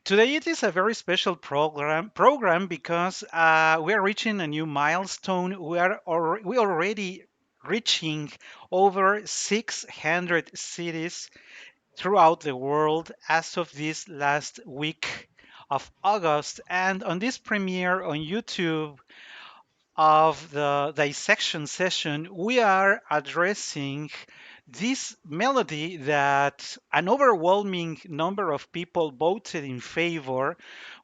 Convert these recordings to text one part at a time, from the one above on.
Today it is a very special program because we are reaching a new milestone. We already reaching over 600 cities throughout the world as of this last week of August. And on this premiere on YouTube of the dissection session, we are addressing this melody that an overwhelming number of people voted in favor.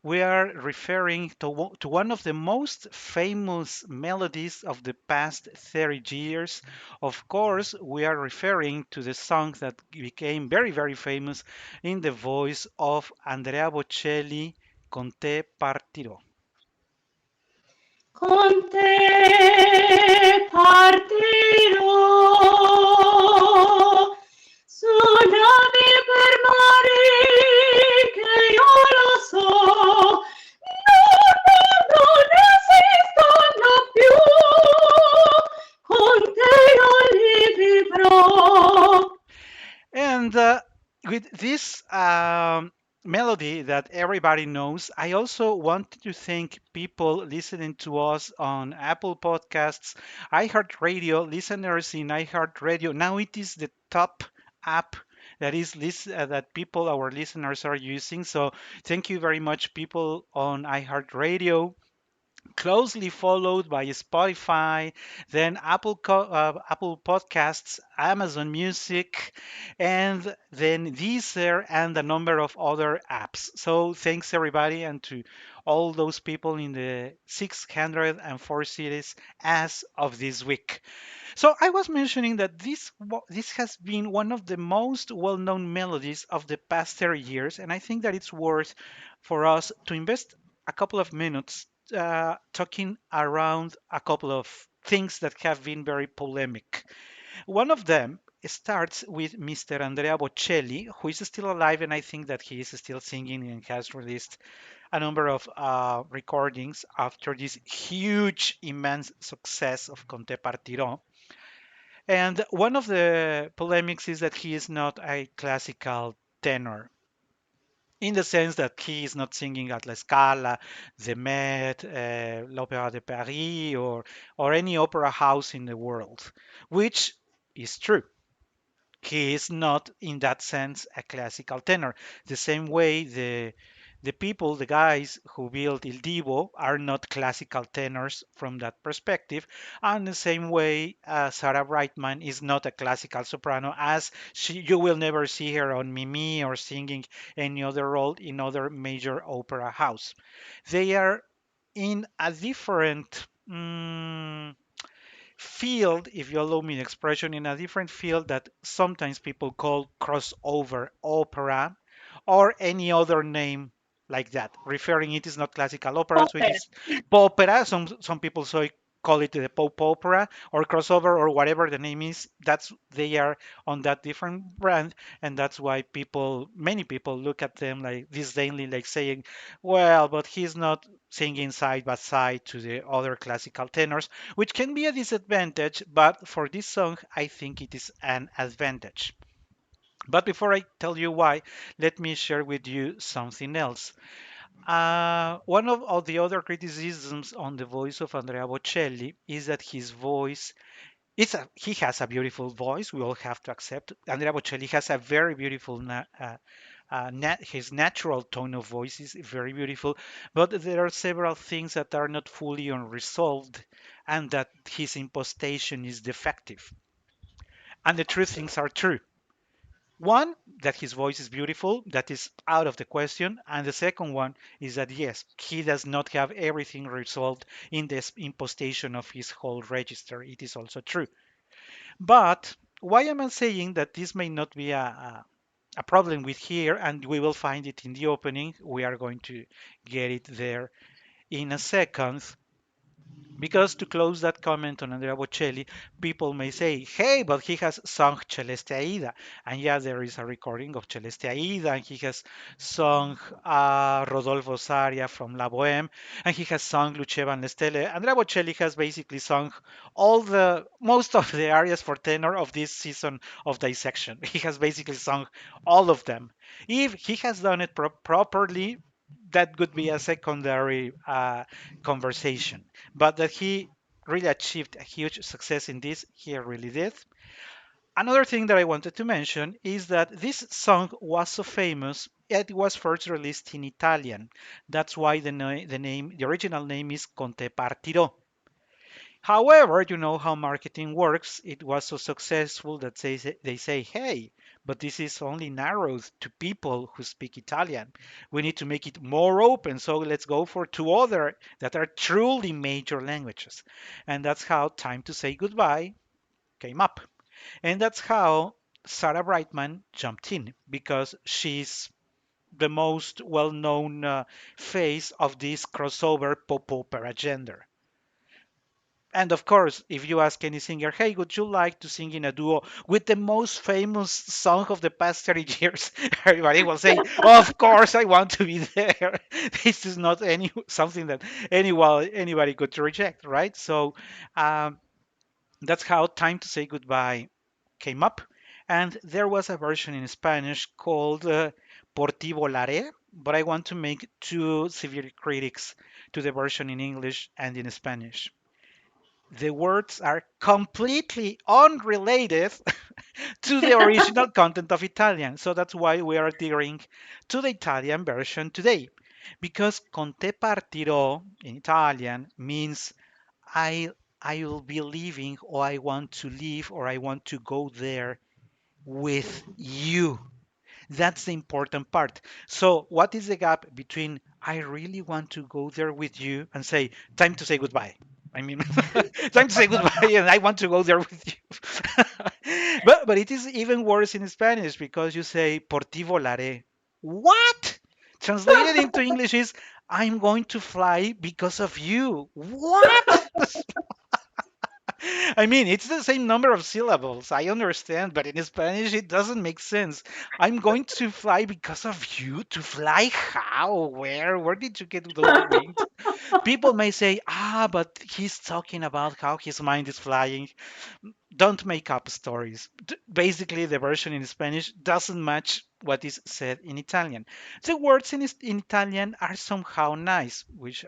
We are referring to one of the most famous melodies of the past 30 years. Of course, we are referring to the song that became very, very famous in the voice of Andrea Bocelli, Con te partirò. Con te partirò su navi per mari che io lo so, non esistono più, con te non li vivrò. And with this melody that everybody knows, I also want to thank people listening to us on Apple Podcasts, iHeartRadio, listeners in iHeartRadio. Now it is the top app that people, our listeners, are using. So thank you very much, people on iHeartRadio, closely followed by Spotify, then Apple Podcasts, Amazon Music, and then Deezer and a number of other apps. So thanks everybody and to all those people in the 604 cities as of this week. So I was mentioning that this has been one of the most well-known melodies of the past 30 years, and I think that it's worth for us to invest a couple of minutes talking around a couple of things that have been very polemic. One of them starts with Mr. Andrea Bocelli, who is still alive, and I think that he is still singing and has released a number of recordings after this huge, immense success of Conte Partirò. And one of the polemics is that he is not a classical tenor, in the sense that he is not singing at La Scala, the Met, l'Opéra de Paris, or any opera house in the world, which is true. He is not, in that sense, a classical tenor. The same way the people, the guys who built Il Divo, are not classical tenors from that perspective. And the same way, Sarah Brightman is not a classical soprano, as you will never see her on Mimi or singing any other role in other major opera house. They are in a different field, if you allow me the expression, in a different field that sometimes people call crossover opera or any other name like that, referring it is not classical opera, so it Opera. is opera. Some people call it the pop opera or crossover or whatever the name is. That's they are on that different brand, and that's why many people look at them like disdainly, like saying, "Well, but he's not singing side by side to the other classical tenors," which can be a disadvantage, but for this song, I think it is an advantage. But before I tell you why, let me share with you something else. One of the other criticisms on the voice of Andrea Bocelli is that his voice he has a beautiful voice. We all have to accept. Andrea Bocelli has a very beautiful his natural tone of voice is very beautiful, but there are several things that are not fully unresolved, and that his impostation is defective. And the true things are true. One, that his voice is beautiful, that is out of the question. And the second one is that, yes, he does not have everything resolved in this impostation of his whole register. It is also true. But why am I saying that this may not be a problem with here, and we will find it in the opening? We are going to get it there in a second. Because to close that comment on Andrea Bocelli, people may say, hey, but he has sung Celeste Aida. And yeah, there is a recording of Celeste Aida, and he has sung Rodolfo's aria from La Bohème, and he has sung Luce van le Stelle. Andrea Bocelli has basically sung most of the arias for tenor of this season of Dissection. He has basically sung all of them. If he has done it properly, that would be a secondary conversation. But that he really achieved a huge success in this, he really did. Another thing that I wanted to mention is that this song was so famous, it was first released in Italian. That's why the original name is Conte Partirò. However, you know how marketing works. It was so successful that they say, hey, but this is only narrowed to people who speak Italian. We need to make it more open. So let's go for two other that are truly major languages. And that's how Time to Say Goodbye came up. And that's how Sarah Brightman jumped in because she's the most well-known face of this crossover pop opera gender. And of course, if you ask any singer, hey, would you like to sing in a duo with the most famous song of the past 30 years? Everybody will say, of course, I want to be there. This is not any something that anybody could reject, right? So um, that's how Time to Say Goodbye came up. And there was a version in Spanish called Por ti volaré, but I want to make two severe critics to the version in English and in Spanish. The words are completely unrelated to the original content of Italian. So that's why we are adhering to the Italian version today. Because con te partirò in Italian means I I will be leaving or I want to leave or I want to go there with you. That's the important part. So, what is the gap between I really want to go there with you and say, time to say goodbye? I mean, time to say goodbye, and I want to go there with you. But it is even worse in Spanish because you say, por ti volaré. What? Translated into English is, I'm going to fly because of you. What? I mean, it's the same number of syllables. I understand, but in Spanish it doesn't make sense. I'm going to fly because of you. To fly how? Where? Where did you get those wings? People may say, but he's talking about how his mind is flying. Don't make up stories. Basically, the version in Spanish doesn't match what is said in Italian. The words in Italian are somehow nice, which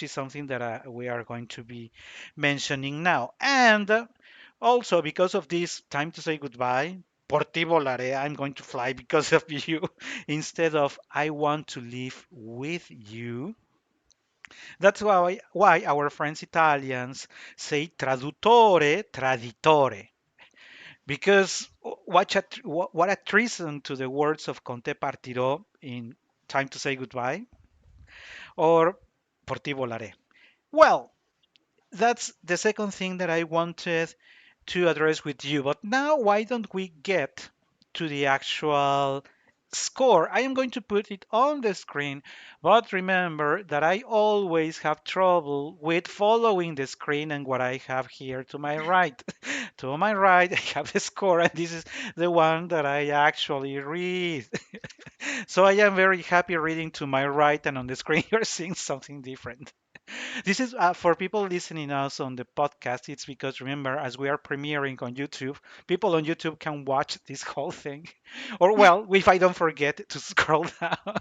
is something that we are going to be mentioning now. And also because of this, time to say goodbye. Por ti volaré. I'm going to fly because of you. Instead of I want to live with you. That's why our friends Italians say traduttore, traditore. Because what a treason to the words of Conte Partirò in Time to Say Goodbye or Por ti volaré. Well, that's the second thing that I wanted to address with you. But now, why don't we get to the actual score? I am going to put it on the screen, but remember that I always have trouble with following the screen and what I have here to my right. To my right, I have the score, and this is the one that I actually read. So I am very happy reading to my right, and on the screen, you're seeing something different. This is for people listening us on the podcast. It's because remember, as we are premiering on YouTube, people on YouTube can watch this whole thing. Or well, if I don't forget to scroll down.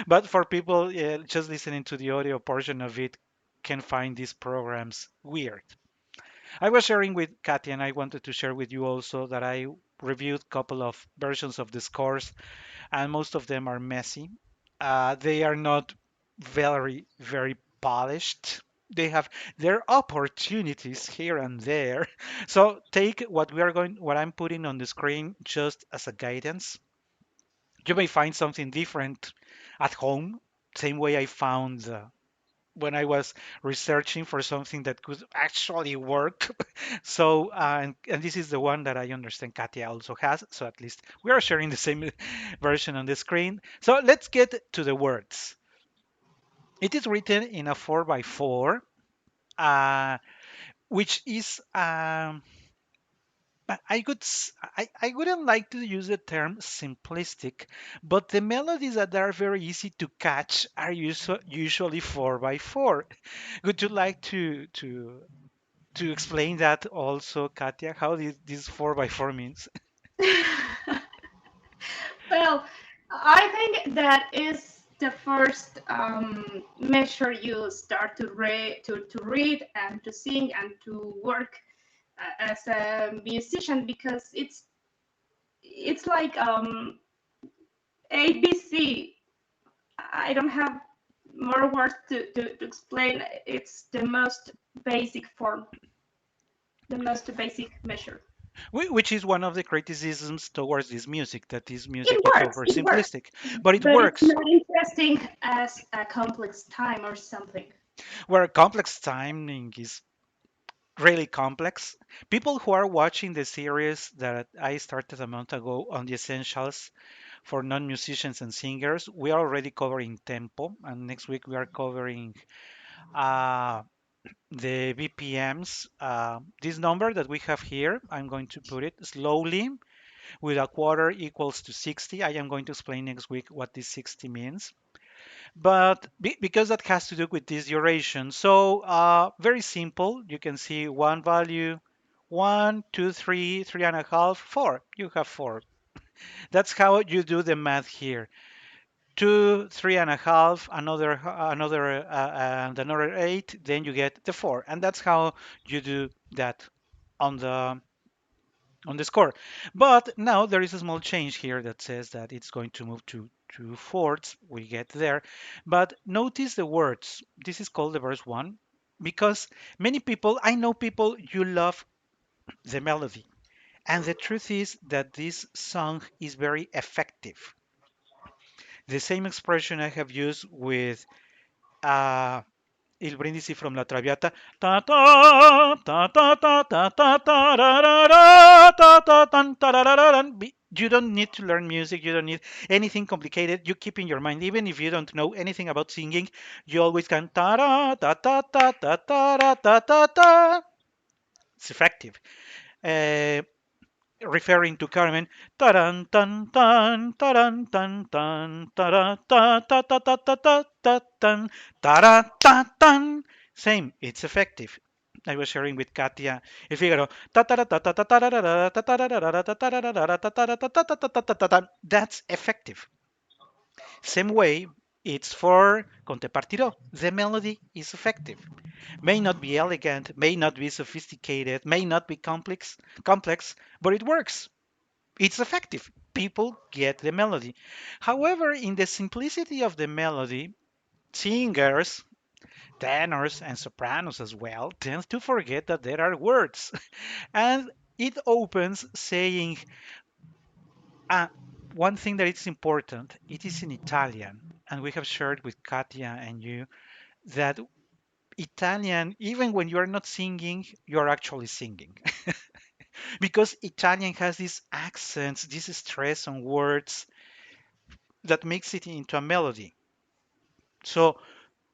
But for people just listening to the audio portion of it, can find these programs weird. I was sharing with Kathy, and I wanted to share with you also that I reviewed a couple of versions of the scores, and most of them are messy. They are not very polished. They have their opportunities here and there. So take what I'm putting on the screen just as a guidance. You may find something different at home, same way I found when I was researching for something that could actually work. So, and this is the one that I understand Katia also has. So at least we are sharing the same version on the screen. So let's get to the words. It is written in a 4 by 4, which is I wouldn't like to use the term simplistic, but the melodies that are very easy to catch are usually 4 by 4. Would you like to explain that also, Katia? How this 4 by 4 means? Well, I think that is. the first measure you start to read and to sing and to work as a musician, because it's like ABC. I don't have more words to explain. It's the most basic form, the most basic measure. Which is one of the criticisms towards this music, that this music is It works, oversimplistic, but it but it's works. not interesting as a complex time or something. Where complex timing is really complex. People who are watching the series that I started a month ago on the essentials for non-musicians and singers, we are already covering tempo, and next week we are covering uh, the BPMs. This number that we have here, I'm going to put it slowly with a quarter equals to 60. I am going to explain next week what this 60 means. But because that has to do with this duration, so very simple. You can see one value, one, two, three, three and a half, four. You have four. That's how you do the math here. Two, three and a half, and another eight. Then you get the four, and that's how you do that on the score. But now there is a small change here that says that it's going to move to two fourths. We get there. But notice the words. This is called the verse one because many people, I know people, you love the melody. And the truth is that this song is very effective. The same expression I have used with uh, Il brindisi from La Traviata. Ta ta ta ta ta ta ta ta ra ra ra ta ta tan ta ra ra ra ran. You don't need to learn music. You don't need anything complicated. You keep in your mind, even if you don't know anything about singing, you always can ta ra ta ta ta ta ta ra ta ta ta. It's effective. Uh, Referring to Carmen, taran tan tan taran tan tan tara ta ta ta ta ta ta ta tan tara ta tan. Same, it's effective. I was sharing with Katia El Figaro. Ta ta ta ta ta ta ta ra ra ta ta ra ra ta ta ra ra ta ta ra ta ta ta ta ta ta ta. That's effective. Same way, it's for Conte Partirò. The melody is effective. May not be elegant, may not be sophisticated, may not be complex, but it works. It's effective. People get the melody. However, in the simplicity of the melody, singers, tenors, and sopranos as well tend to forget that there are words. And it opens saying, uh, one thing that is important, it is in Italian. And we have shared with Katia and you that Italian, even when you are not singing, you are actually singing. Because Italian has these accents, this stress on words that makes it into a melody. So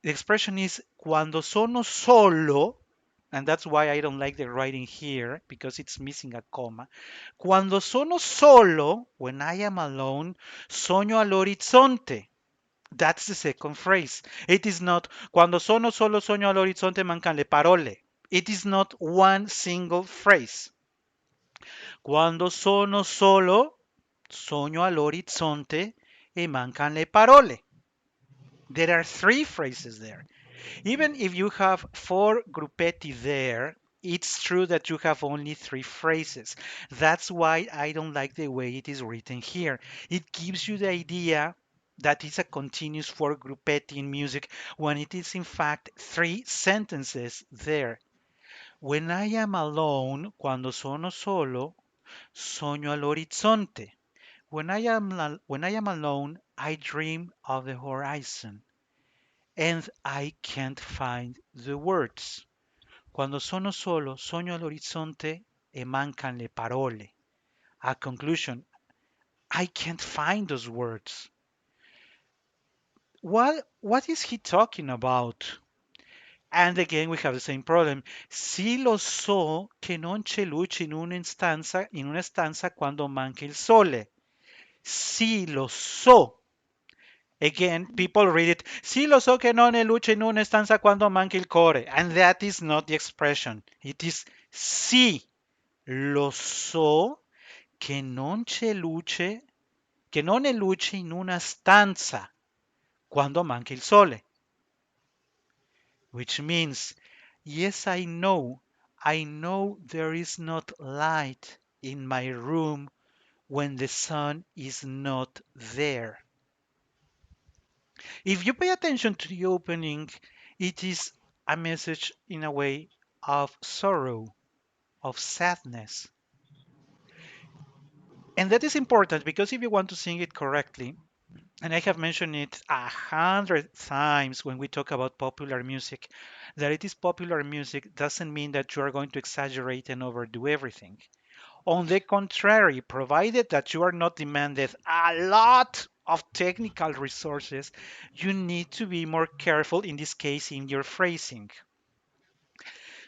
the expression is cuando sono solo, and that's why I don't like the writing here because it's missing a comma. Cuando sono solo, when I am alone, sogno all'orizzonte. That's the second phrase. It is not cuando sono solo, sogno all'orizzonte, mancan le parole. It is not one single phrase. Quando sono solo, sogno all'orizzonte e mancan le parole. There are three phrases there. Even if you have four gruppetti there, it's true that you have only three phrases. That's why I don't like the way it is written here. It gives you the idea that it's a continuous four gruppetti in music when it is in fact three sentences there. When I am alone, quando sono solo, sogno all'orizzonte. When I am alone, I dream of the horizon and I can't find the words. Quando sono solo, sogno all'orizzonte e mancan le parole. A conclusion, I can't find those words. What is he talking about? And again, we have the same problem. Sì lo so che non c'è luce in una stanza quando manca il sole. Sì lo so. Again, people read it, sì lo so che non è luce in una stanza quando manca il core. And that is not the expression. It is sì lo so che non c'è luce, che non è luce in una stanza quando manca il sole, which means, yes, I know there is not light in my room when the sun is not there. If you pay attention to the opening, it is a message in a way of sorrow, of sadness. And that is important because if you want to sing it correctly, and I have mentioned it 100 times when we talk about popular music, that it is popular music doesn't mean that you are going to exaggerate and overdo everything. On the contrary, provided that you are not demanded a lot of technical resources, you need to be more careful in this case in your phrasing.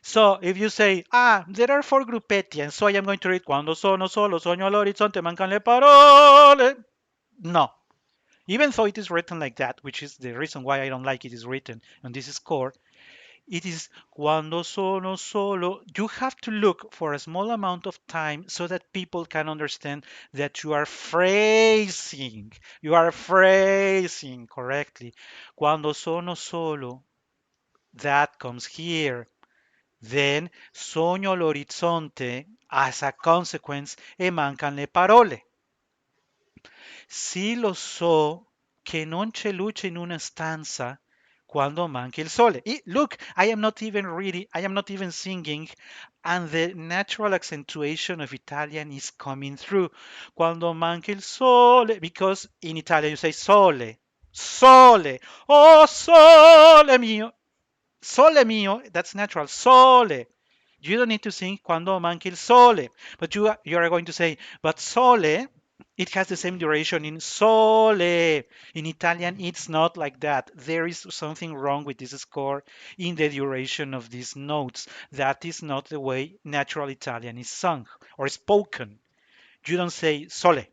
So if you say, there are four gruppetti, and so I am going to read quando sono solo, sogno all'orizzonte, mancan le parole. No. Even though it is written like that, which is the reason why I don't like it is written on this score, it is cuando sono solo. You have to look for a small amount of time so that people can understand that you are phrasing. You are phrasing correctly. Cuando sono solo, that comes here. Then sogno l'orizzonte, as a consequence, e mancan le parole. Sì lo so che non c'è luce in una stanza quando manca il sole. Look, I am not even singing, and the natural accentuation of Italian is coming through. Quando manca il sole, because in Italian you say sole, sole, oh sole mio, that's natural, sole. You don't need to sing quando manca il sole, but you are going to say, but sole, it has the same duration in sole. In Italian, it's not like that. There is something wrong with this score in the duration of these notes. That is not the way natural Italian is sung or spoken. You don't say sole,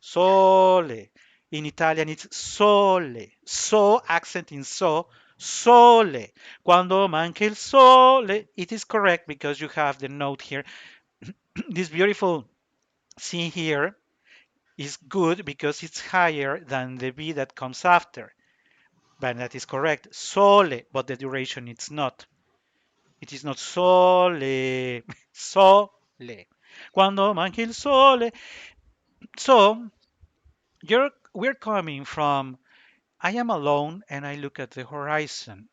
sole. In Italian, it's sole. So, accent in so, sole. Quando manca il sole, it is correct because you have the note here. This beautiful C here is good because it's higher than the B that comes after. But that is correct. Sole, but the duration it's not. It is not sole, sole. Quando manca il sole. So we're coming from I am alone and I look at the horizon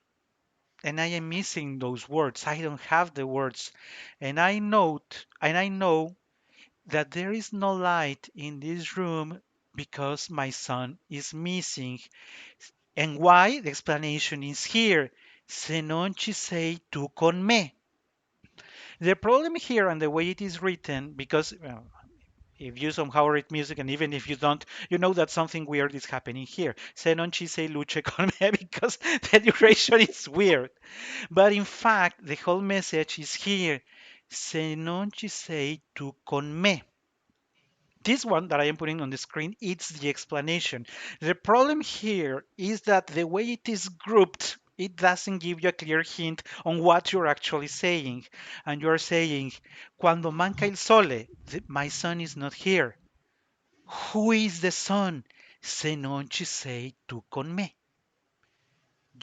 and I am missing those words. I don't have the words. And I know that there is no light in this room because my son is missing. And why? The explanation is here. Se non ci sei tu con me. The problem here and the way it is written, because if you somehow read music and even if you don't, you know that something weird is happening here. Se non ci sei luce con me because the duration is weird. But in fact, the whole message is here. Se non ci sei tu con me. This one that I am putting on the screen, it's the explanation. The problem here is that the way it is grouped, it doesn't give you a clear hint on what you're actually saying. And you're saying, cuando manca el sole, my son is not here. Who is the son? Se non ci sei tu con me.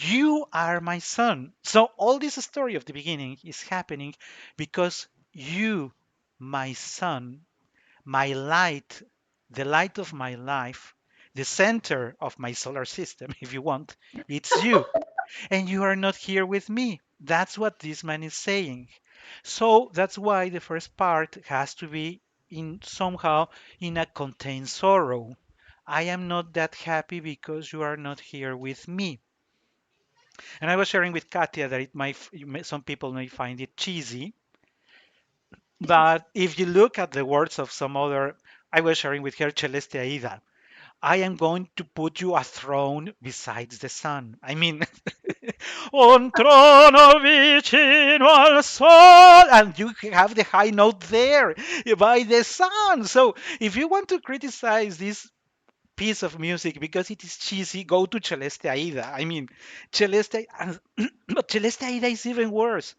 You are my son. So all this story of the beginning is happening because you, my son, my light, the light of my life, the center of my solar system, if you want, it's you. And you are not here with me. That's what this man is saying. So that's why the first part has to be in somehow in a contained sorrow. I am not that happy because you are not here with me. And I was sharing with Katia that some people may find it cheesy, but if you look at the words of some other, I was sharing with her Celeste Aida. I am going to put you a throne besides the sun. I mean, un trono vicino al sol, and you have the high note there by the sun. So if you want to criticize this piece of music because it is cheesy, go to Celeste Aida. I mean, Celeste, but Celeste Aida is even worse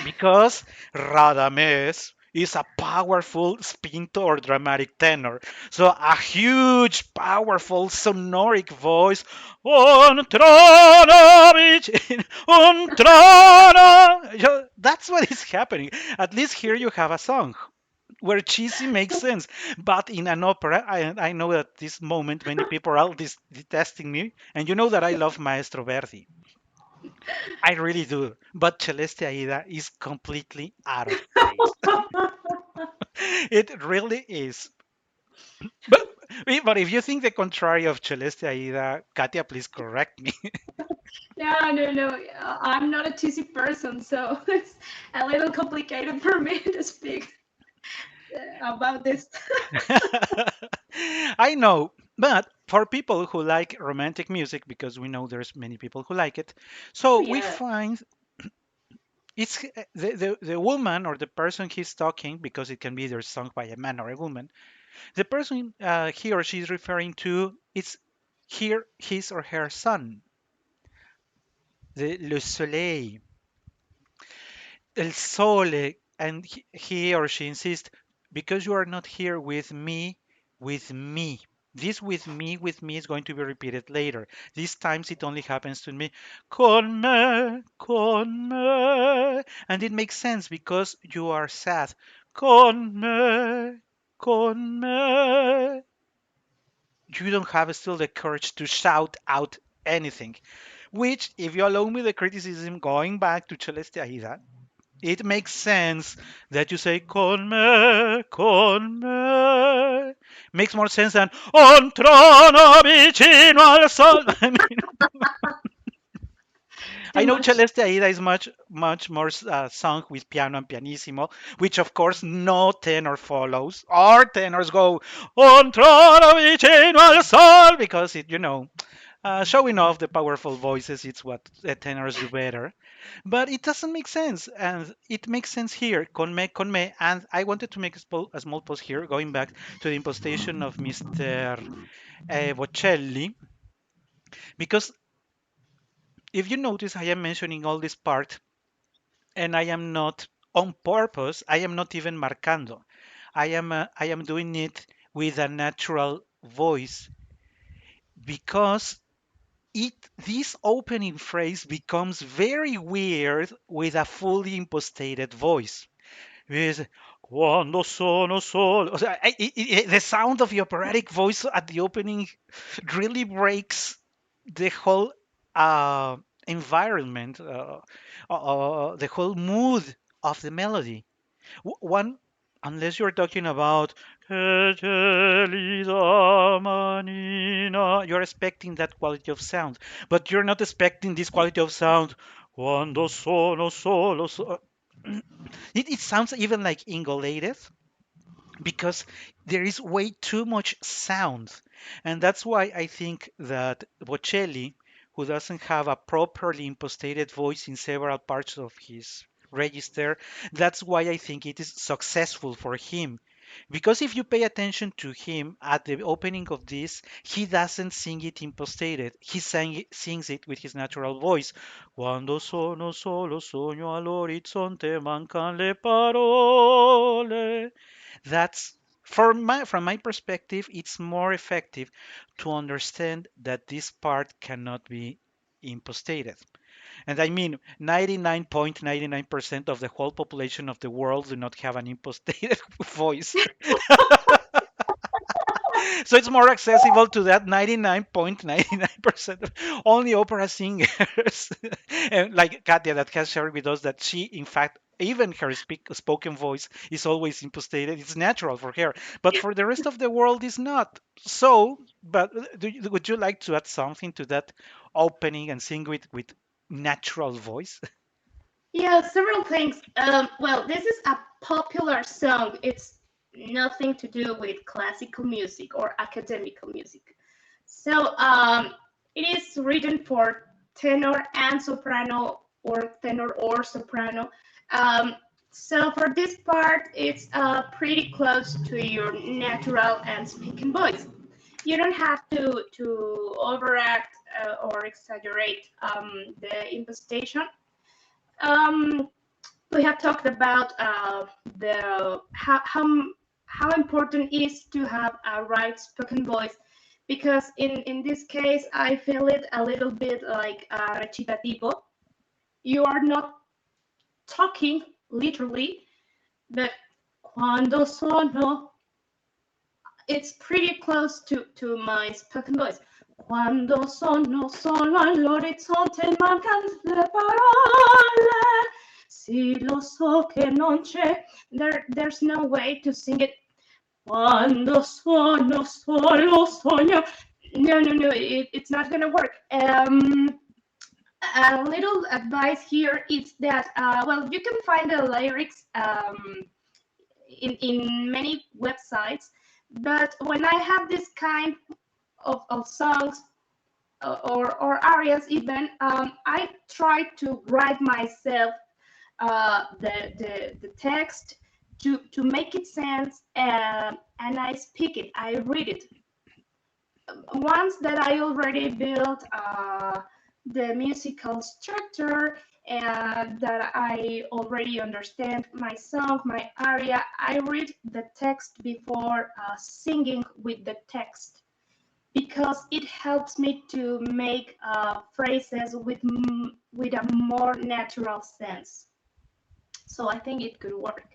because Radames is a powerful spinto or dramatic tenor. So a huge, powerful, sonoric voice. Un trono vicino, un trono. That's what is happening. At least here you have a song where cheesy makes sense. But in an opera, I know at this moment many people are detesting me, and you know that I love Maestro Verdi. I really do. But Celeste Aida is completely out of place. It really is. But, but if you think the contrary of Celeste Aida, Katia, please correct me. No, no, no. I'm not a cheesy person, so it's a little complicated for me to speak about this. I know, but for people who like romantic music, because we know there's many people who like it, Oh so we yeah. find it's the woman or the person he's talking, because it can be either sung by a man or a woman. The person he or she is referring to is here his or her son, le soleil, el sole, and he or she insists, because you are not here with me, with me. This with me is going to be repeated later. These times it only happens to me. Con me. And it makes sense because you are sad. Con me. You don't have still the courage to shout out anything. Which, if you allow me the criticism, going back to Celeste Aida, it makes sense that you say con me. Makes more sense than un trono vicino al sol. I mean, Too I know much. Celeste Aida is much more sung with piano and pianissimo, which of course no tenor follows. Or tenors go un trono vicino al sol because showing off the powerful voices, it's what tenors do better. But it doesn't make sense, and it makes sense here, con me. And I wanted to make a small pause here, going back to the impostation of Mr. Bocelli, because if you notice, I am mentioning all this part, and I am not on purpose. I am not even marcando. I am doing it with a natural voice because it this opening phrase becomes very weird with a fully impostated voice. Is quando sono solo. O sea, the sound of the operatic voice at the opening really breaks the whole uh, environment, the whole mood of the melody. One, unless you're talking about "Que gelida manina," you're expecting that quality of sound, but you're not expecting this quality of sound. Quando sono solo, it sounds even like ingolated because there is way too much sound. And that's why I think that Bocelli, who doesn't have a properly impostated voice in several parts of his register, that's why I think it is successful for him. Because if you pay attention to him at the opening of this, he doesn't sing it impostated. Sings it with his natural voice. Quando sono solo sogno all'orizzonte mancan le parole. That's from my perspective, it's more effective to understand that this part cannot be impostated. And I mean, 99.99% of the whole population of the world do not have an impostated voice. So it's more accessible to that 99.99% of only opera singers. And like Katia that has shared with us that she, in fact, even her spoken voice is always impostated. It's natural for her, but for the rest of the world, is not. So, but would you like to add something to that opening and sing with natural voice? Yeah, several things. Well, this is a popular song. It's nothing to do with classical music or academical music. So it is written for tenor and soprano, or tenor or soprano. Um, so for this part, it's pretty close to your natural and speaking voice. You don't have to overact or exaggerate the impostation. Um, we have talked about the how important it is to have a right spoken voice, because in this case I feel it a little bit like recitativo. You are not talking literally, but cuando sono, it's pretty close to my spoken voice. Quando sono solo all'orizzonte mancan le parole, sì lo so che non c'è. There's no way to sing it. Quando sono solo sogno. No, no, no, it's not gonna work. A little advice here is that, well, you can find the lyrics in many websites, but when I have this kind of songs or arias even, I try to write myself the text to make it sense, and I speak it, I read it. Once that I already built the musical structure and that I already understand my song, my aria, I read the text before singing with the text, because it helps me to make phrases with a more natural sense. So I think it could work.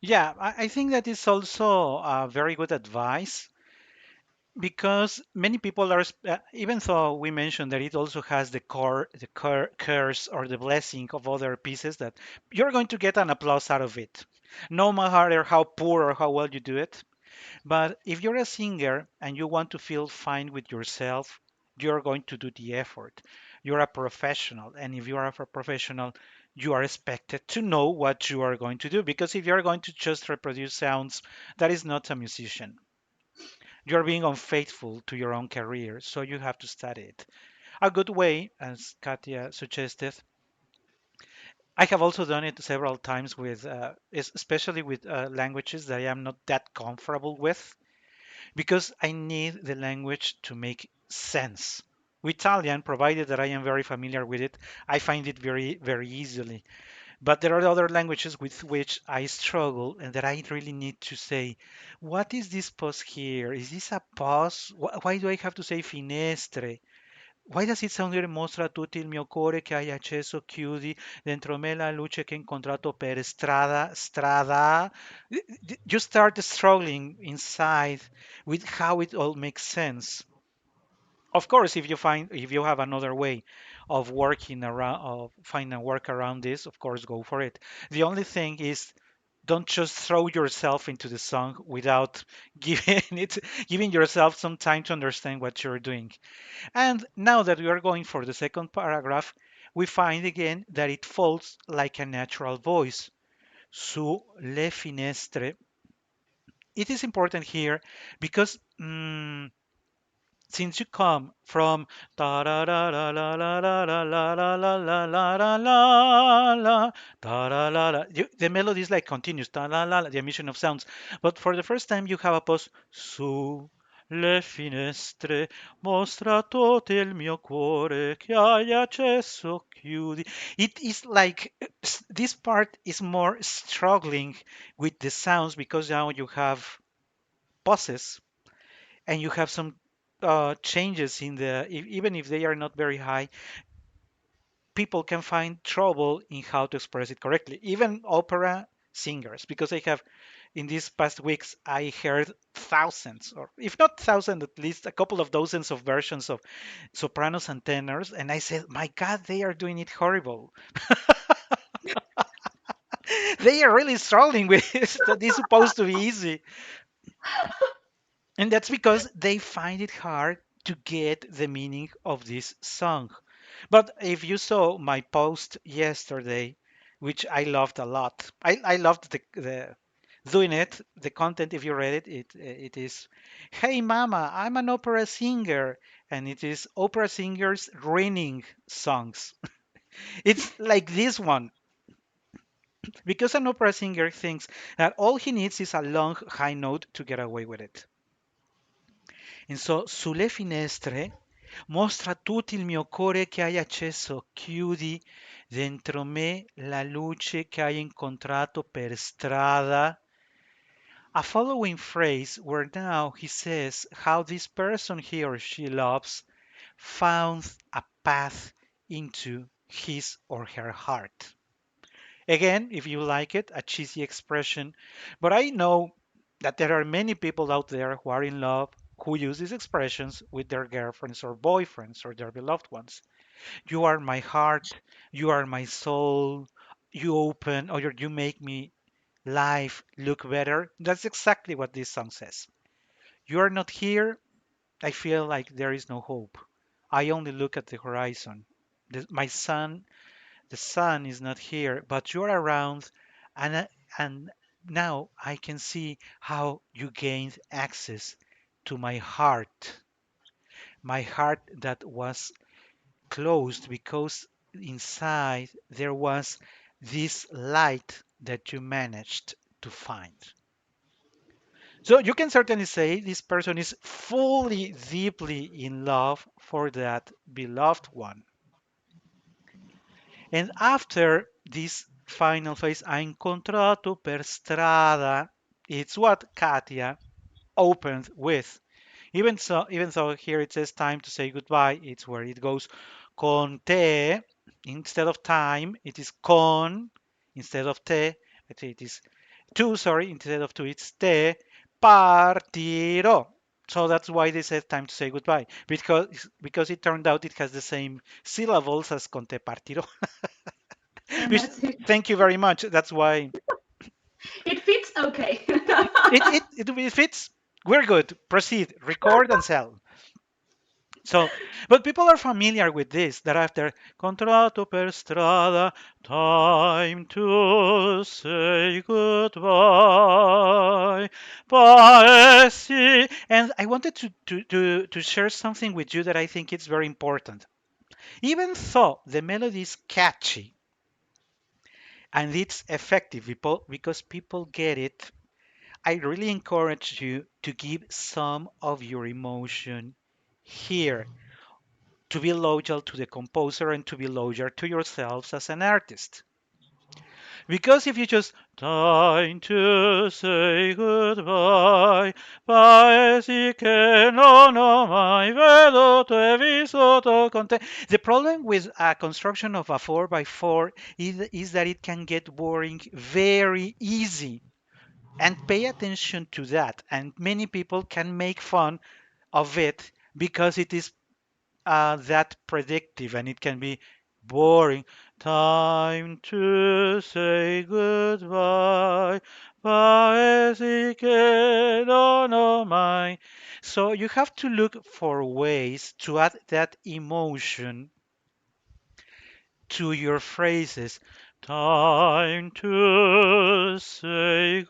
Yeah, I think that is also very good advice because many people are, even though we mentioned that it also has the curse or the blessing of other pieces, that you're going to get an applause out of it, no matter how poor or how well you do it. But if you're a singer and you want to feel fine with yourself, you're going to do the effort. You're a professional, and if you are a professional, you are expected to know what you are going to do. Because if you're going to just reproduce sounds, that is not a musician. You're being unfaithful to your own career, so you have to study it. A good way, as Katia suggested, I have also done it several times with, especially with languages that I am not that comfortable with, because I need the language to make sense. With Italian, provided that I am very familiar with it, I find it very, very easily. But there are other languages with which I struggle and that I really need to say, what is this pause here? Is this a pause? Why do I have to say finestre? Why does it sound here mostra tutto il mio cuore che hai acceso chiudi dentro me la luce che ho incontrato per strada? You start struggling inside with how it all makes sense. Of course, if you have another way of working around of finding a work around this, of course go for it. The only thing is don't just throw yourself into the song without giving yourself some time to understand what you're doing. And now that we are going for the second paragraph, we find again that it falls like a natural voice. Su le finestre. It is important here because since you come from da da da da la la la la la la la la la la la la da la la la, the melody is like continuous da la la la, the emission of sounds. But for the first time you have a pause. Su le finestre mostra tutto il mio cuore che hai accesso chiudi. It is like this part is more struggling with the sounds because now you have pauses and you have some changes in even if they are not very high, people can find trouble in how to express it correctly. Even opera singers, because I have in these past weeks I heard thousands, or if not thousands, at least a couple of dozens of versions of sopranos and tenors, and I said, my God, they are doing it horrible. They are really struggling with this. That is supposed to be easy. And that's because they find it hard to get the meaning of this song. But if you saw my post yesterday, which I loved a lot, I loved the doing it, the content. If you read it, it is, hey mama, I'm an opera singer, and it is opera singers raining songs. It's like this one, because an opera singer thinks that all he needs is a long high note to get away with it. And so, sulle finestre Mostra tutto il mio cuore che hai acceso, chiudi dentro me la luce che hai incontrato per strada. A following phrase where now he says how this person he or she loves found a path into his or her heart. Again, if you like it, a cheesy expression, but I know that there are many people out there who are in love who use these expressions with their girlfriends or boyfriends or their beloved ones. You are my heart, you are my soul, you open or you make me life look better. That's exactly what this song says. You are not here, I feel like there is no hope. I only look at the horizon. My son, the sun is not here, but you're around, and and now I can see how you gained access to my heart that was closed because inside there was this light that you managed to find. So you can certainly say this person is fully, deeply in love for that beloved one. And after this final phase, ha incontrato per strada, it's what Katia opened with. Even though here it says time to say goodbye, it's where it goes con te instead of time, it is con instead of te. It is two, sorry, instead of two, it's te partirò. So that's why they said time to say goodbye because it turned out it has the same syllables as con te partirò. Which, That's it. thank you very much. That's why It fits okay. it fits. We're good. Proceed. Record and sell. So, but people are familiar with this. That after contratto per strada, time to say goodbye, paesi. And I wanted to share something with you that I think is very important. Even though the melody is catchy and it's effective because people get it, I really encourage you to give some of your emotion here, to be loyal to the composer and to be loyal to yourselves as an artist. Because if you just time to say goodbye, paesi che non ho mai veduto e vissuto con te. The problem with a construction of a 4 by 4 is that it can get boring very easy. And pay attention to that. And many people can make fun of it because it is that predictive and it can be boring. Time to say goodbye. Paesi che non ho mai. So you have to look for ways to add that emotion to your phrases. Time to say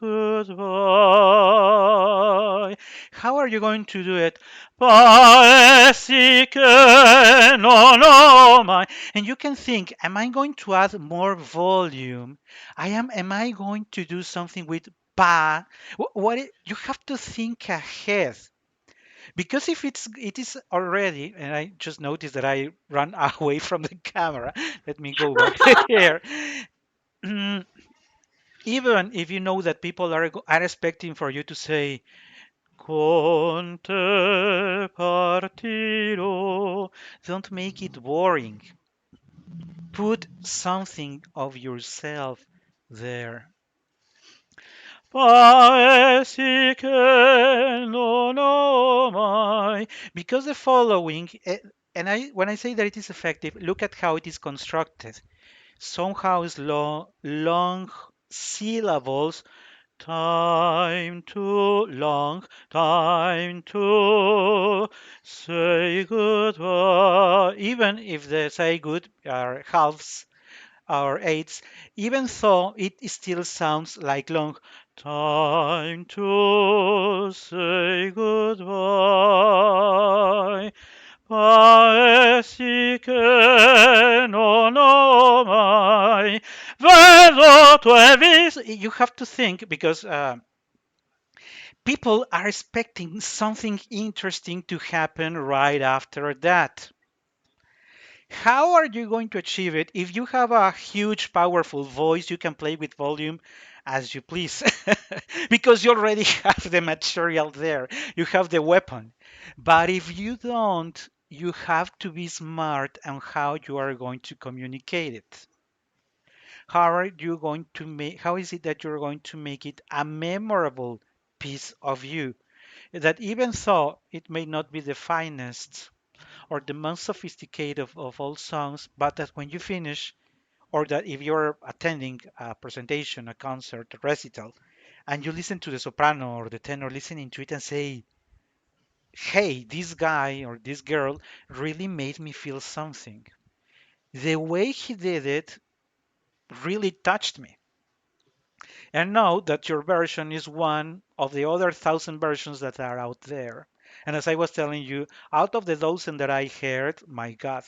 goodbye. How are you going to do it? Paesi che non ho mai. And you can think, am I going to add more volume? Am I going to do something with pa? You have to think ahead. Because if it is already, and I just noticed that I run away from the camera. Let me go back here. Mm, Even if you know that people are expecting for you to say con te partirò, don't make it boring. Put something of yourself there. Paesi che non ho mai. Because the following, and when I say that it is effective, look at how it is constructed. Somehow it's long syllables. Time too long, time to say goodbye. Even if the say good are halves or eights, even though it still sounds like long. Time to say goodbye. Paesi che non ho mai veduto e visto. You have to think because People are expecting something interesting to happen right after that. How are you going to achieve it? If you have a huge, powerful voice, you can play with volume as you please because you already have the material there. You have the weapon. But if you don't, you have to be smart on how you are going to communicate it. How is it that you're going to make it a memorable piece of you? That even though it may not be the finest or the most sophisticated of all songs, but that when you finish, or that if you're attending a presentation, a concert, a recital, and you listen to the soprano or the tenor listening to it and say, hey, this guy or this girl really made me feel something. The way he did it really touched me. And know that your version is one of the other thousand versions that are out there. And as I was telling you, out of the dozen that I heard, my God,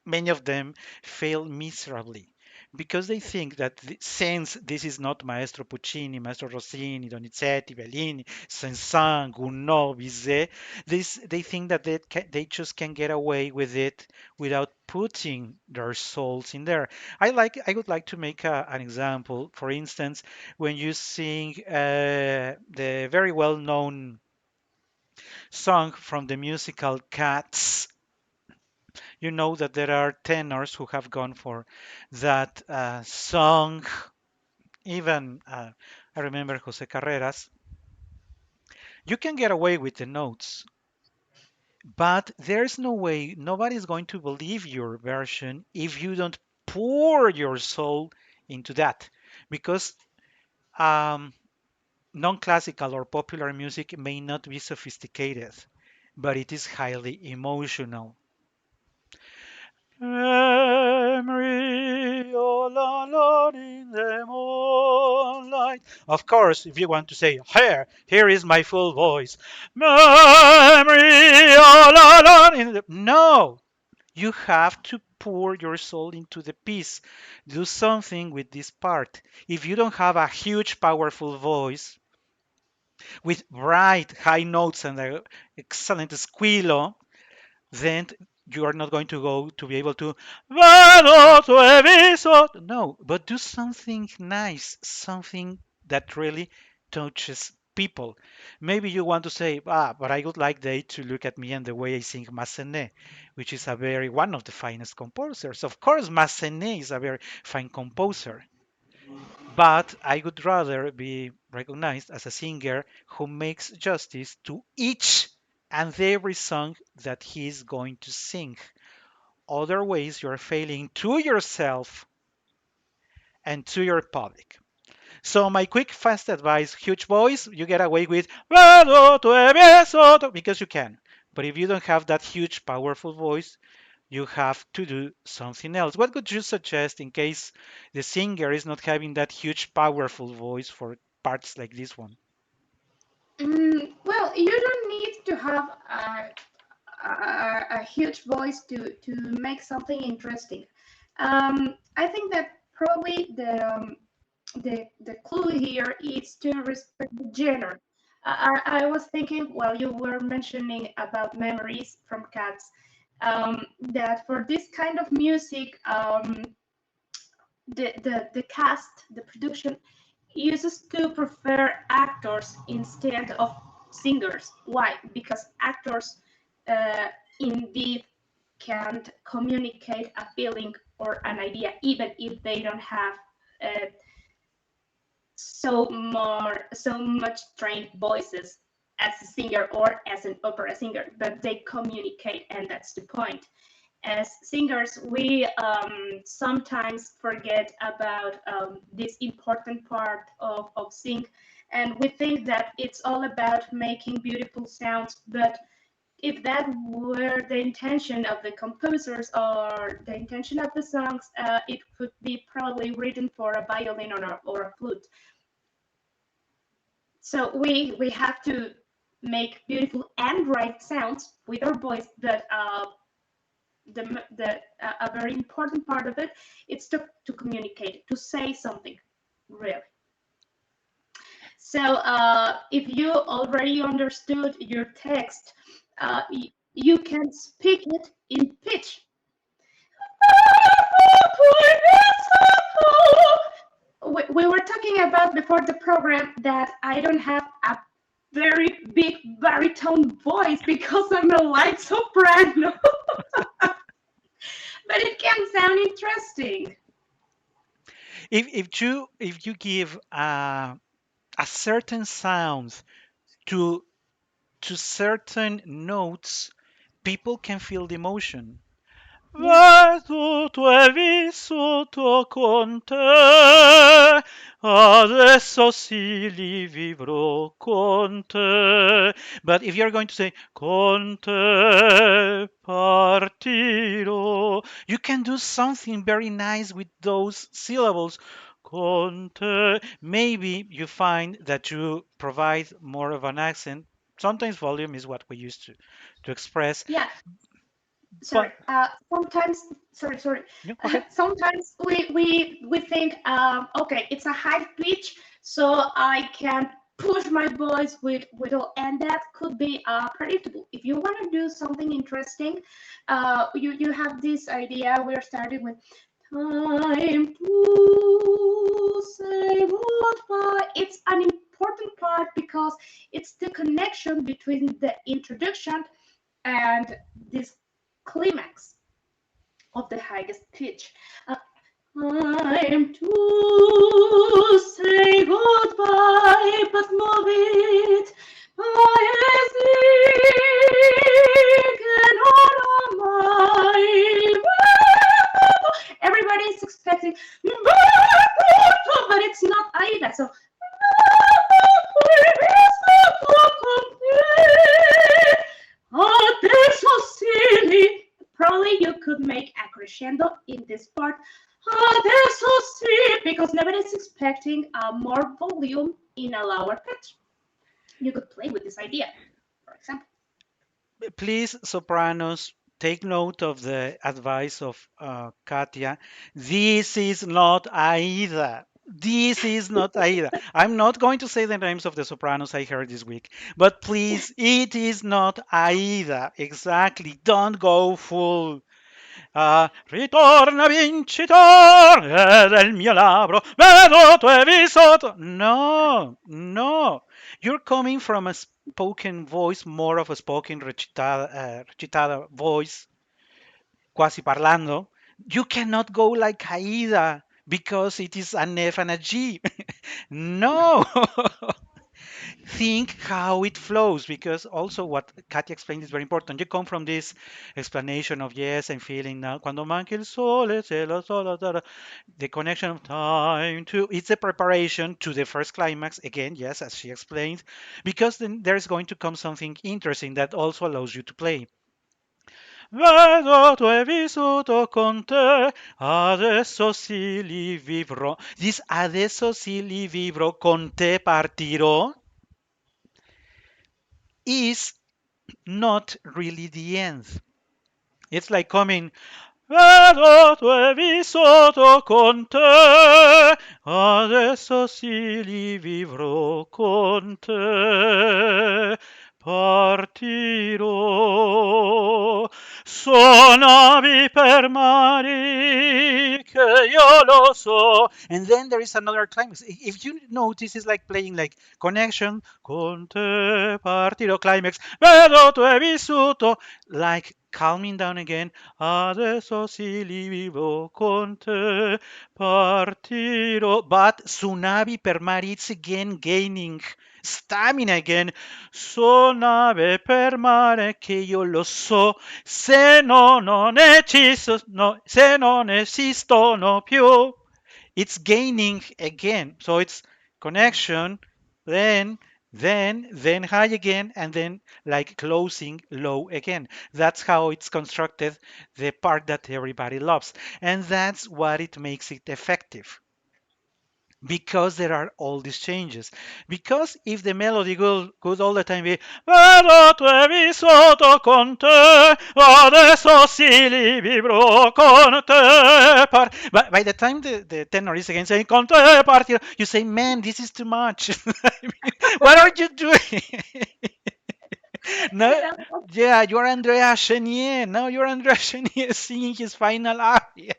many of them fail miserably because they think that since this is not Maestro Puccini, Maestro Rossini, Donizetti, Bellini, Saint-Saëns, Gounod, Bizet, they think that they just can get away with it without putting their souls in there. I would like to make an example. For instance, when you sing the very well-known song from the musical Cats, you know that there are tenors who have gone for that song. Even I remember Jose Carreras. You can get away with the notes, but there's no way nobody's going to believe your version if you don't pour your soul into that, because um, non-classical or popular music may not be sophisticated, but it is highly emotional. Memory all alone in the moonlight. Of course, if you want to say, here is my full voice. Memory all alone in the... No! You have to pour your soul into the piece. Do something with this part. If you don't have a huge, powerful voice, with bright high notes and an excellent squealo, then you are not going to go to be able to no, but do something nice, something that really touches people. Maybe you want to say, but I would like they to look at me and the way I sing Massenet, which is a very one of the finest composers. Of course, Massenet is a very fine composer, but I would rather be recognized as a singer who makes justice to each and every song that he is going to sing. Other ways you're failing to yourself and to your public. So my quick fast advice, huge voice, you get away with because you can. But if you don't have that huge powerful voice, you have to do something else. What would you suggest in case the singer is not having that huge, powerful voice for parts like this one? Well, you don't need to have a huge voice to make something interesting. I think that probably the clue here is to respect the genre. I was thinking while you were mentioning about memories from cats, that for this kind of music, the cast, the production, uses to prefer actors instead of singers. Why? Because actors uh, indeed can't communicate a feeling or an idea, even if they don't have uh, so much trained voices as a singer or as an opera singer, but they communicate, and that's the point. As singers, we sometimes forget about this important part of sing, and we think that it's all about making beautiful sounds. But if that were the intention of the composers or the intention of the songs, it could be probably written for a violin or a flute. So we have to make beautiful and right sounds with our voice, but a very important part of it is to communicate, to say something, really. So if you already understood your text, you can speak it in pitch. We were talking about before the program that I don't have a very big baritone voice because I'm a light soprano, but it can sound interesting. If you give a certain sound to certain notes, people can feel the emotion. Yeah. Tutto è vissuto con te, adesso sì li vivrò con te. But if you're going to say con te partirò, you can do something very nice with those syllables. Con te. Maybe you find that you provide more of an accent. Sometimes volume is what we use to express. Yeah, sorry. But Sometimes, sorry. yeah, okay. Sometimes we think, okay, it's a high pitch, so I can push my voice with all, and that could be predictable. If you want to do something interesting, you have this idea. We're starting with time to say goodbye. It's an important part because it's the connection between the introduction and this climax of the highest pitch. Time to say goodbye, but move it. I think on my everybody's expecting, but it's not Aida. So oh, that's so silly. Probably you could make a crescendo in this part. Oh, that's so silly because nobody's expecting more volume in a lower pitch. You could play with this idea, for example. Please, sopranos, take note of the advice of Katia. This is not Aida. This is not Aida. I'm not going to say the names of the sopranos I heard this week, but please, it is not Aida. Exactly. Don't go full. Ritorna vincitore del mio labbro, veduto e vissuto. No, no. You're coming from a spoken voice, more of a spoken recitada voice, quasi parlando. You cannot go like Aida because it is an F and a G. No. Think how it flows, because also what Katia explained is very important. You come from this explanation of yes, I'm feeling now. Cuando manca el sole, se la sola, the connection of time to it's a preparation to the first climax again, yes, as she explained, because then there's going to come something interesting that also allows you to play. Vedo tu hai vissuto con te, adesso sì li vivrò. This adesso sì li vivrò con te partirò is not really the end. It's like coming, vedo tu hai vissuto con te, adesso sì li vivrò con te. Partirò, sonavi per mari che io lo so. And then there is another climax. If you notice, it's like playing like connection, con te partirò, climax, vedo tu hai vissuto, like calming down again. Adesso sì li vivo con te, partirò. But Tsunami per mare, it's again gaining stamina again. Suonave per mare che io lo so, se no non esisto, no, se non esistono più. It's gaining again. So it's connection, then then high again, and then like closing low again. That's how it's constructed, the part that everybody loves. And that's what it makes it effective. because there are all these changes. Because if the melody could all the time be "Vedo te vi sotto con te, adesso si li vivrò con te but by the time the tenor is again saying con te partirò, you say, man, this is too much. I mean, what are you doing? No, yeah, you're Andrea Chenier. No, you're Andrea Chenier singing his final aria.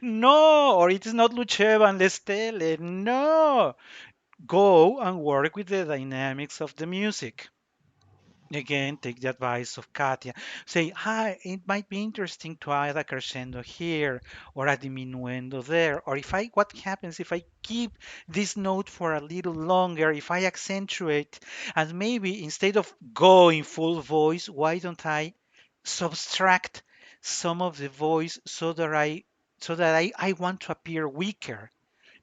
No, or it is not Luceva and Lestele. No, go and work with the dynamics of the music. Again, take the advice of Katia. Say, hi, it might be interesting to add a crescendo here or a diminuendo there. Or if I, what happens if I keep this note for a little longer, if I accentuate, and maybe instead of going full voice, why don't I subtract some of the voice so that I want to appear weaker?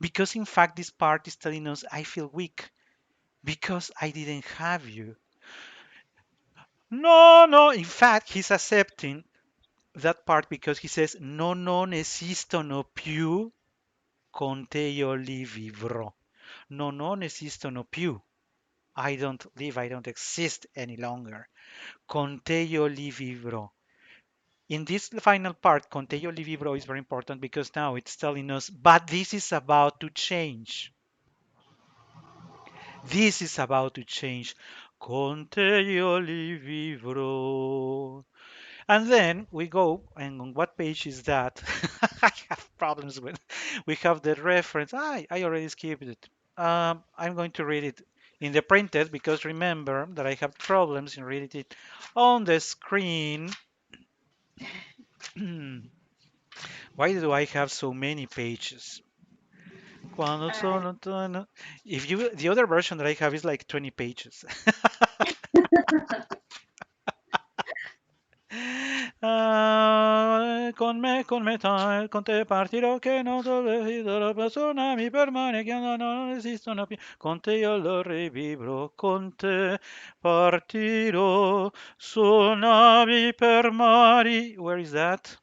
Because in fact, this part is telling us I feel weak because I didn't have you. No, no. In fact, he's accepting that part because he says, no, non esistono più con te io li vivrò. No, non esistono più. I don't live, I don't exist any longer. Con te io li vivrò. In this final part, con te io li vivrò is very important because now it's telling us, but this is about to change. This is about to change. Con te io li vivrò. And then we go, and on what page is that? I have problems with. We have the reference. I already skipped it. I'm going to read it in the printed because remember that I have problems in reading it on the screen. Why do I have so many pages? Quando Uh, sono If you, the other version that I have is like 20 pages. Con me, con te partirò che non desidero persona mi permane che non esistono più. Con te io lo rivivrò, con te partirò su navi per mari. Where is that?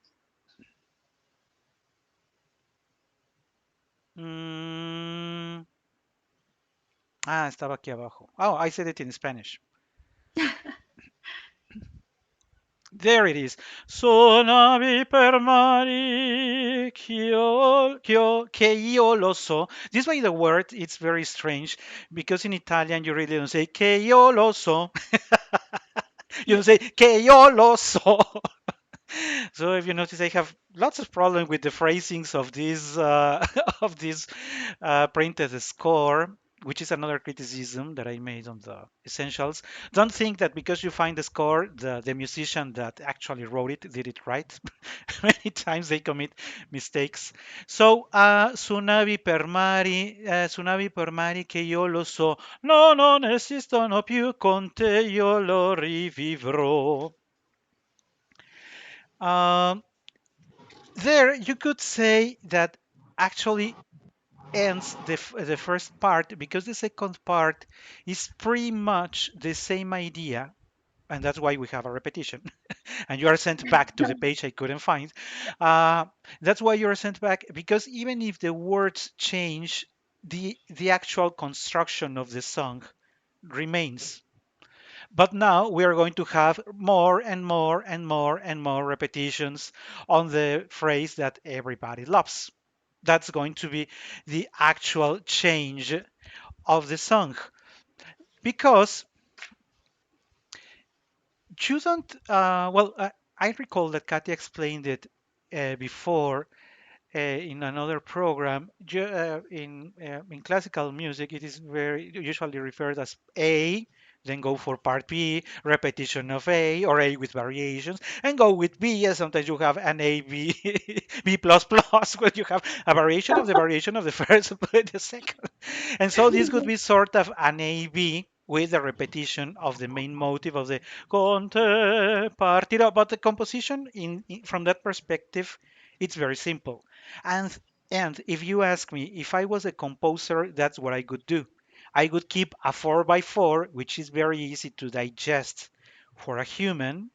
Mm, estaba aquí abajo. Oh, I said it in Spanish. There it is. Suonavi per mari che io lo so. This way the word it's very strange because in Italian you really don't say che io lo so. You don't say che io lo so. So if you notice, I have lots of problem with the phrasings of this of this printed score, which is another criticism that I made on the essentials. Don't think that because you find the score, the musician that actually wrote it did it right. Many times they commit mistakes. So, suonavi per mari che io lo so, no, non esistono più con te, io lo rivivrò. Um, There, you could say that actually ends the first part because the second part is pretty much the same idea, and that's why we have a repetition. And you are sent back to the page I couldn't find. Uh, that's why you are sent back because even if the words change, the actual construction of the song remains. But now we are going to have more and more and more and more repetitions on the phrase that everybody loves. That's going to be the actual change of the song. Because you don't, I recall that Katia explained it before in another program. In classical music, it is very usually referred as A, then go for part B, repetition of A, or A with variations, and go with B. And sometimes you have an A B B plus plus, where you have a variation of the first, the second, and so this could be sort of an A B with the repetition of the main motive of the conte partirò. But the composition from that perspective, it's very simple. And and if you ask me if I was a composer, that's what I would do. I would keep a 4 by 4, which is very easy to digest for a human,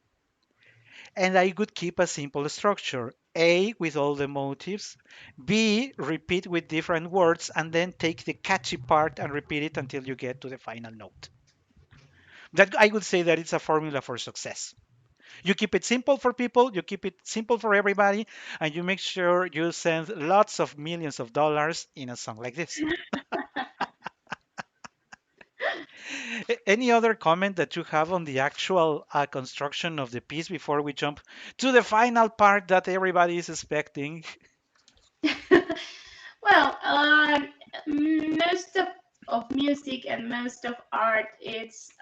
and I would keep a simple structure. A, with all the motives, B, repeat with different words, and then take the catchy part and repeat it until you get to the final note. That I would say that it's a formula for success. You keep it simple for people, you keep it simple for everybody, and you make sure you send lots of millions of dollars in a song like this. Any other comment that you have on the actual construction of the piece before we jump to the final part that everybody is expecting? Well, most of music and most of art, it's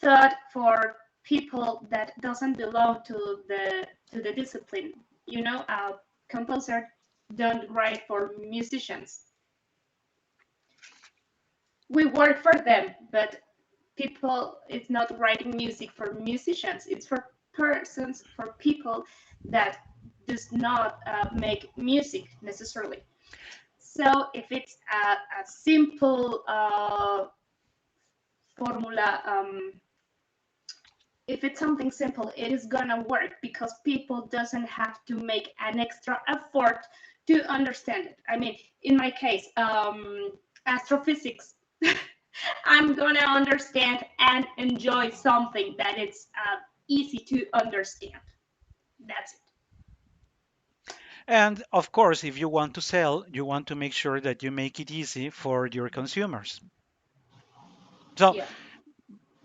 thought for people that doesn't belong to the discipline. You know, composer don't write for musicians. We work for them, but people, it's not writing music for musicians. It's for persons, for people that does not make music necessarily. So if it's a simple formula, if it's something simple, it is gonna work because people doesn't have to make an extra effort to understand it. I mean, in my case, astrophysics, I'm gonna understand and enjoy something that it's easy to understand. That's it. And of course, if you want to sell, you want to make sure that you make it easy for your consumers. So Yeah.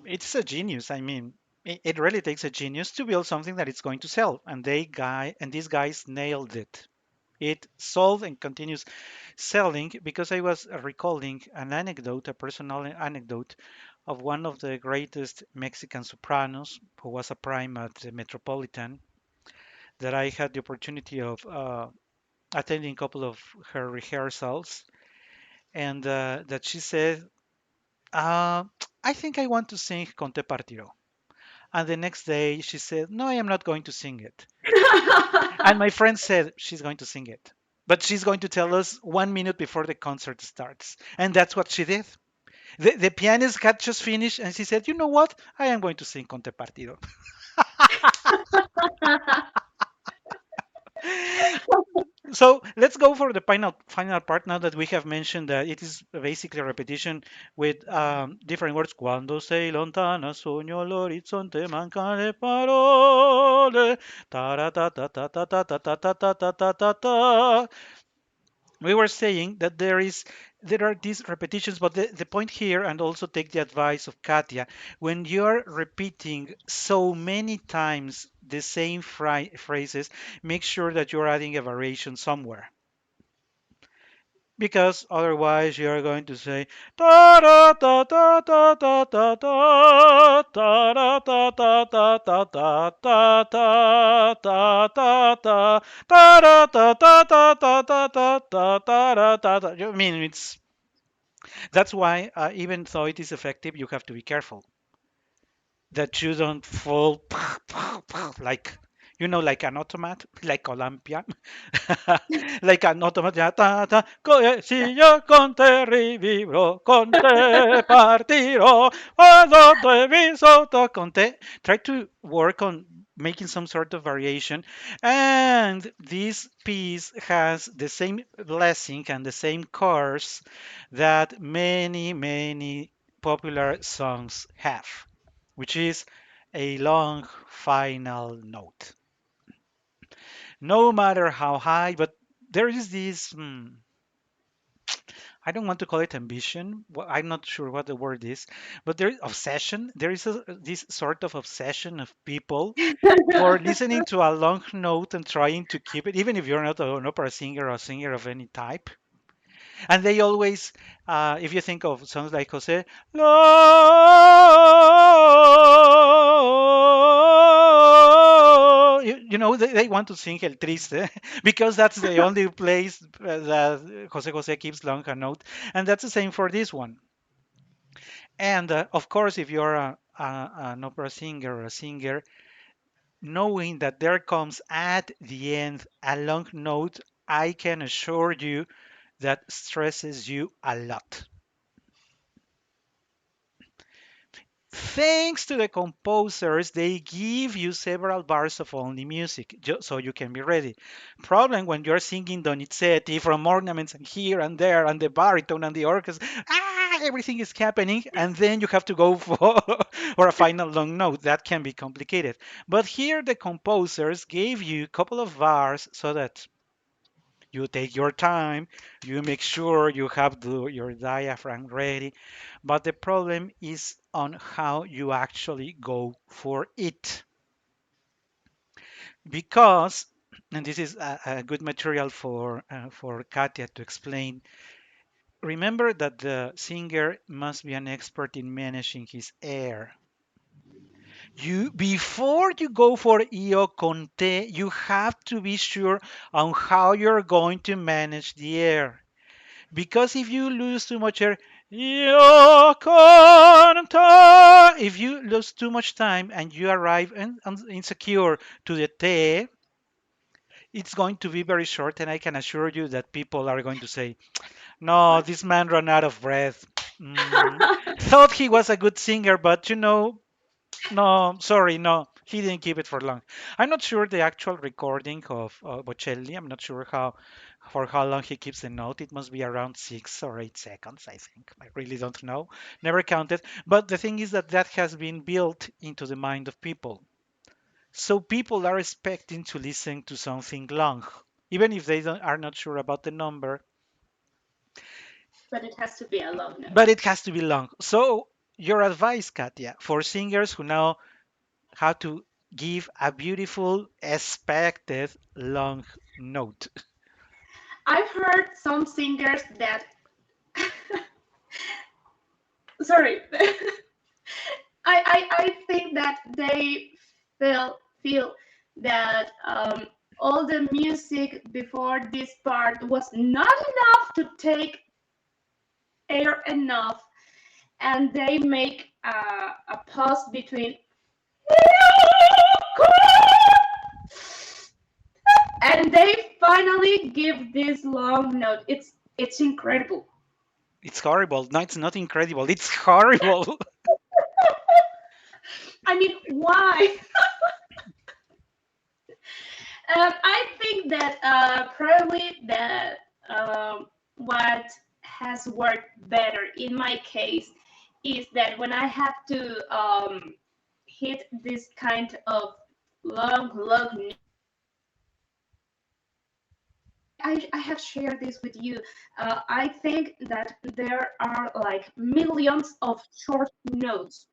it's a genius. I mean, it really takes a genius to build something that it's going to sell. And these guys nailed it. It sold and continues selling because I was recalling an anecdote, a personal anecdote of one of the greatest Mexican sopranos who was a prime at the Metropolitan that I had the opportunity of attending a couple of her rehearsals, and that she said, uh, I think I want to sing Conte Partirò. And the next day she said, no, I am not going to sing it. And my friend said, she's going to sing it. But she's going to tell us 1 minute before the concert starts. And that's what she did. The pianist had just finished and she said, you know what? I am going to sing Conte Partido. So let's go for the final part now that we have mentioned that it is basically a repetition with different words. Cuando sei lontana sogno l'orizzonte manca le parole. Ta ta ta ta ta ta ta ta ta ta ta ta ta ta. We were saying that there are these repetitions, but the point here, and also take the advice of Katia, when you're repeating so many times the same phrases, make sure that you're adding a variation somewhere, because otherwise you're going to say ta da ta ta ta ta ta ta ta da ta ta ta ta ta ta ta ta ta ta ta da ta ta ta ta ta ta ta ta da ta ta. I mean, it's that's why even though it is effective, you have to be careful that you don't fall like like an automat, like Olympia, like an automat. Ta, ta, si yo con te rivibro, con te partirò, quando te vi sotto con te. Try to work on making some sort of variation, and this piece has the same blessing and the same chorus that many popular songs have, which is a long final note. No matter how high, but there is this, I don't want to call it ambition. I'm not sure what the word is, but there is obsession. There is this sort of obsession of people for listening to a long note and trying to keep it, even if you're not an opera singer or a singer of any type. And they always, if you think of songs like Jose, they want to sing El Triste because that's the only place that Jose keeps long a note. And that's the same for this one. And of course, if you're an opera singer or a singer, knowing that there comes at the end a long note, I can assure you that stresses you a lot. Thanks to the composers, they give you several bars of only music, so you can be ready. Problem when you're singing Donizetti from ornaments and here and there, and the baritone and the orchestra, everything is happening, and then you have to go for, for a final long note. That can be complicated. But here, the composers gave you a couple of bars so that you take your time, you make sure you have your diaphragm ready, but the problem is on how you actually go for it. Because, and this is a good material for Katia to explain, remember that the singer must be an expert in managing his air. You before you go for io con te, you have to be sure on how you're going to manage the air. Because if you lose too much air, io canto, if you lose too much time and you arrive insecure to the te, it's going to be very short, and I can assure you that people are going to say, "No, What? this man ran out of breath. Thought he was a good singer, but no, sorry, no, he didn't keep it for long." I'm not sure the actual recording of Bocelli. I'm not sure how for how long he keeps the note. It must be around 6 or 8 seconds, I think. I really don't know. Never counted. But the thing is that that has been built into the mind of people. So people are expecting to listen to something long, even if are not sure about the number. But it has to be a long But note. it has to be long. So your advice, Katia, for singers who know how to give a beautiful, expected long note. I've heard some singers that, sorry, I think that they feel that all the music before this part was not enough to take air enough, and they make a pause between, and they finally give this long note. It's incredible. It's horrible. No, it's not incredible. It's horrible. I mean, why? I think that probably that what has worked better in my case is that when I have to hit this kind of long, I have shared this with you. I think that there are like millions of short notes.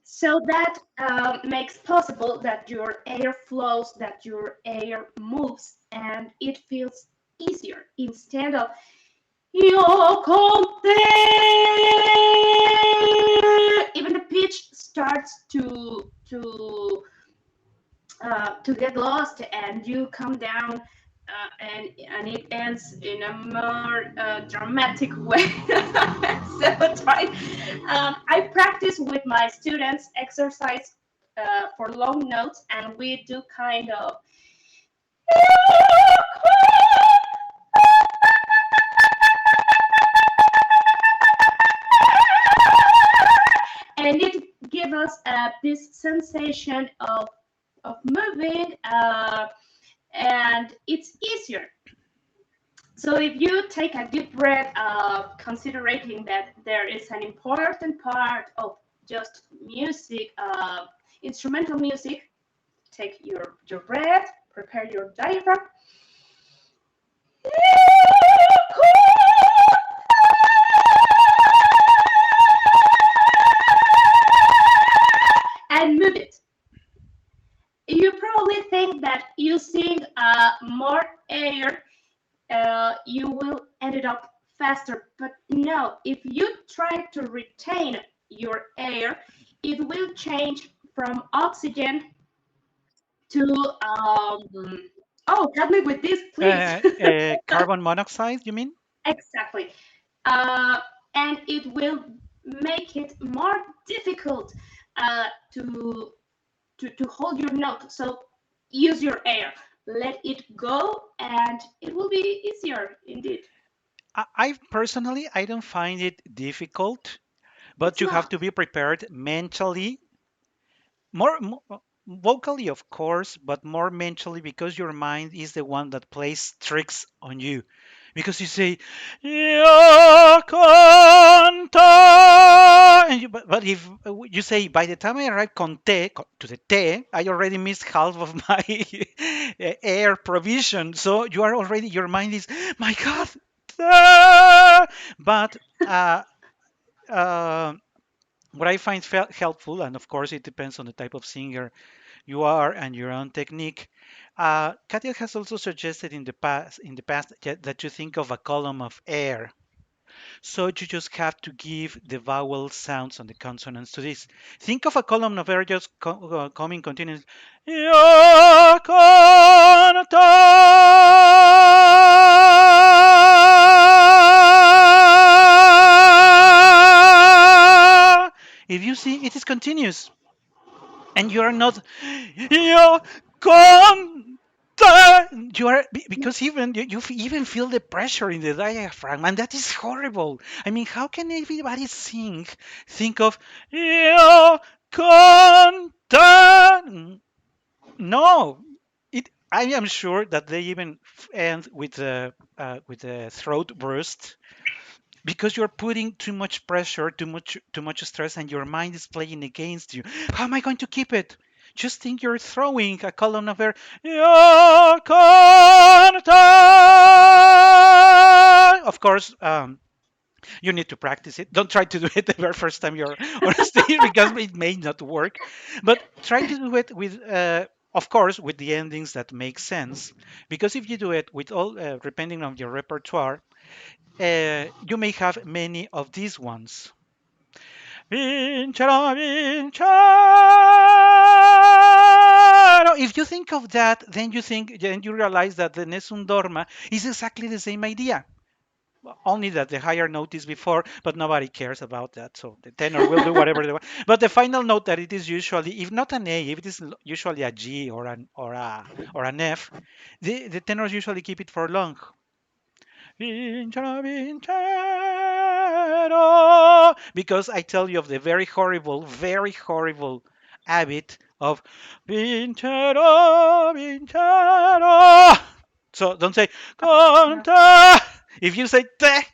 So that makes possible that your air flows, that your air moves, and it feels easier instead of yo conte. Even the pitch starts to get lost, and you come down, and it ends in a more dramatic way. So try. I practice with my students exercise for long notes, and we do kind of, and it gives us this sensation of moving, and it's easier. So if you take a deep breath, considering that there is an important part of just music, instrumental music, take your breath, prepare your diaphragm, and move it. You probably think that using more air, you will end it up faster. But no, if you try to retain your air, it will change from oxygen to oh, help me with this, please. Carbon monoxide, you mean? Exactly. uh, and it will make it more difficult uh, to, to hold your note. So use your air, let it go, and it will be easier indeed. I personally, I don't find it difficult, but It's you have not. to be prepared mentally, more vocally, of course, but more mentally because your mind is the one that plays tricks on you. Because you say, "Io canto," and but if you say, by the time I arrive con te, to the te, I already missed half of my air provision. So you are already, your mind is, my God, but uh, uh, what I find helpful, and of course it depends on the type of singer you are and your own technique. Katia has also suggested in the past that you think of a column of air. So you just have to give the vowel sounds and the consonants to this. Think of a column of air just coming continuously. Io canto. If you see, it is continuous, and you are not. Io canto. You are because even you even feel the pressure in the diaphragm, and that is horrible. I mean, how can everybody think of io canto? No, I am sure that they even end with the throat burst because you're putting too much pressure, too much stress, and your mind is playing against you. How am I going to keep it? Just think you're throwing a column of air. "Io canto." Of course, you need to practice it. Don't try to do it the very first time you're on stage because it may not work. But try to do it with, of course, with the endings that make sense. Because if you do it with all, depending on your repertoire, you may have many of these ones. Vincerò, vincerò. If you think of that, then you realize that the Nessun Dorma is exactly the same idea. Only that the higher note is before, but nobody cares about that. So the tenor will do whatever they want. But the final note that it is usually, if not an A, if it is usually a G or an F, the tenors usually keep it for long. Vincero, vincero. Because I tell you of the very horrible habit of vincero, vincero. So don't say Yeah. conta. If you say te,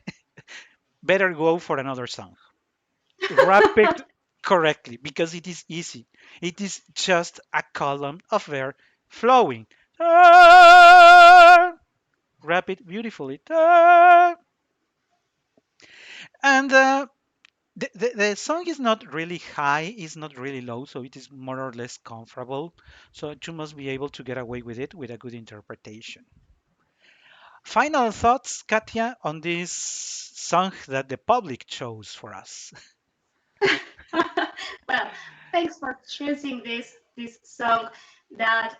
better go for another song. Wrap it correctly because it is easy. It is just a column of air flowing. Ta. Wrap it beautifully. Ta. And the song is not really high, is not really low, so it is more or less comfortable. So you must be able to get away with it with a good interpretation. Final thoughts, Katya, on this song that the public chose for us. Well, thanks for choosing this song that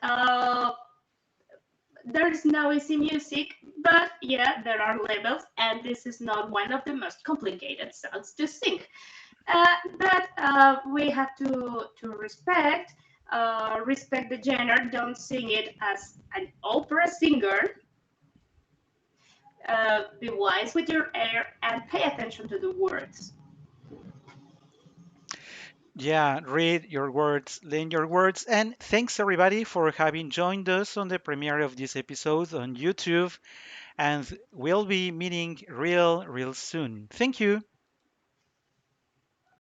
there is no easy music, but yeah, there are levels, and this is not one of the most complicated songs to sing. But we have to respect the genre. Don't sing it as an opera singer. Be wise with your air and pay attention to the words. Yeah, read your words, learn your words, and thanks everybody for having joined us on the premiere of this episode on YouTube. And we'll be meeting real soon. Thank you.